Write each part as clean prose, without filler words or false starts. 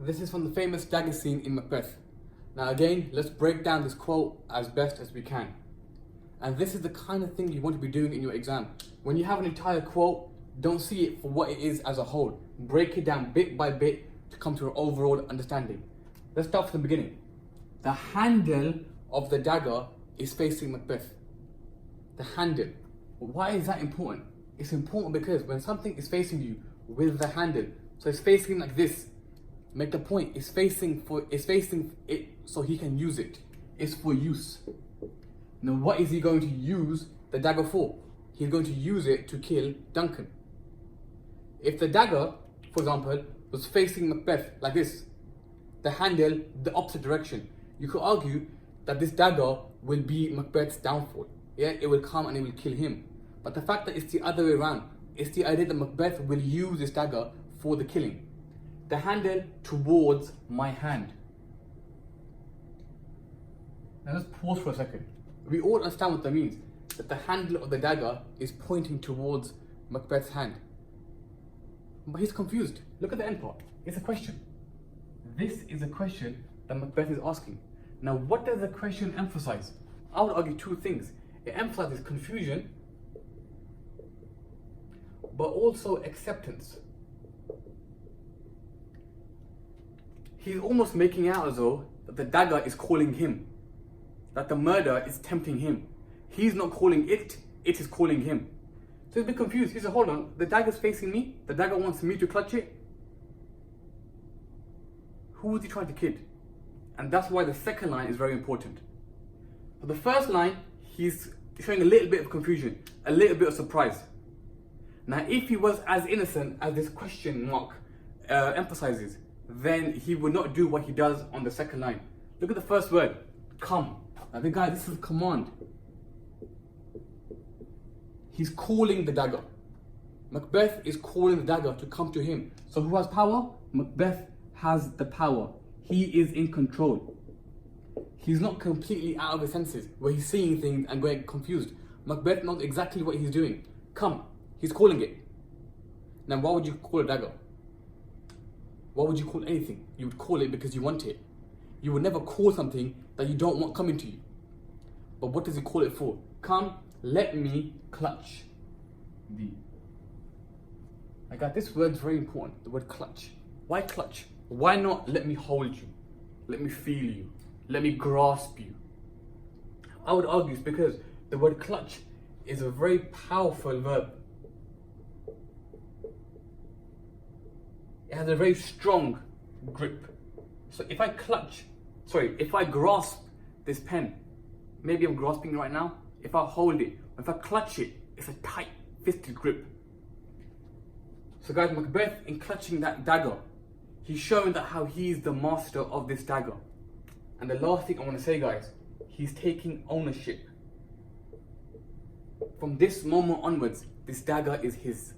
This is from the famous dagger scene in Macbeth. Now again, let's break down this quote as best as we can. And this is the kind of thing you want to be doing in your exam. When you have an entire quote, don't see it for what it is as a whole. Break it down bit by bit to come to an overall understanding. Let's start from the beginning. The handle of the dagger is facing Macbeth. The handle. Why is that important? It's important because when something is facing you with the handle, so it's facing like this, make the point, it's facing it so he can use it. It's for use. Now what is he going to use the dagger for? He's going to use it to kill Duncan. If the dagger, for example, was facing Macbeth like this, the handle the opposite direction, you could argue that this dagger will be Macbeth's downfall. Yeah, it will come and it will kill him. But the fact that it's the other way around, it's the idea that Macbeth will use this dagger for the killing. The handle towards my hand. Now let's pause for a second. We all understand what that means, that the handle of the dagger is pointing towards Macbeth's hand. But he's confused. Look at the end part. It's a question. This is a question that Macbeth is asking. Now what does the question emphasize? I would argue two things. It emphasizes confusion, but also acceptance. He's almost making out as though that the dagger is calling him, that the murder is tempting him. He's not calling it, it is calling him. So he's a bit confused. He said, hold on, the dagger's facing me, the dagger wants me to clutch it. Who is he trying to kid? And that's why the second line is very important. For the first line, he's showing a little bit of confusion, a little bit of surprise. Now, if he was as innocent as this question mark emphasizes, then he would not do what he does on the second line. Look at the first word, come. Now, the guy, this is a command. He's calling the dagger. Macbeth is calling the dagger to come to him. So who has power? Macbeth has the power. He is in control. He's not completely out of his senses, where he's seeing things and going confused. Macbeth knows exactly what he's doing. Come. He's calling it. Now, why would you call a dagger? Why would you call anything? You would call it because you want it. You would never call something that you don't want coming to you. But what does he call it for? Come, let me clutch thee. This word's very important, the word clutch. Why clutch? Why not let me hold you? Let me feel you? Let me grasp you? I would argue it's because the word clutch is a very powerful verb. It has a very strong grip. So if I grasp this pen, maybe I'm grasping it right now, if I hold it, if I clutch it, it's a tight fisted grip. So guys, Macbeth, in clutching that dagger, he's showing that how he's the master of this dagger. And the last thing I want to say, guys, he's taking ownership. From this moment onwards, this dagger is his.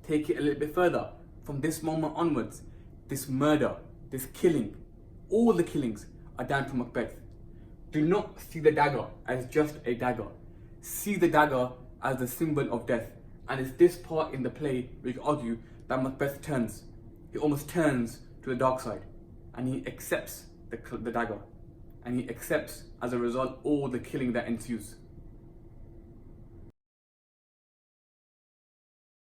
Take it a little bit further. From this moment onwards, this murder, this killing, all the killings are down to Macbeth. Do not see the dagger as just a dagger. See the dagger as the symbol of death. And it's this part in the play where you argue that Macbeth turns. He almost turns to the dark side. And he accepts the dagger. And he accepts, as a result, all the killing that ensues.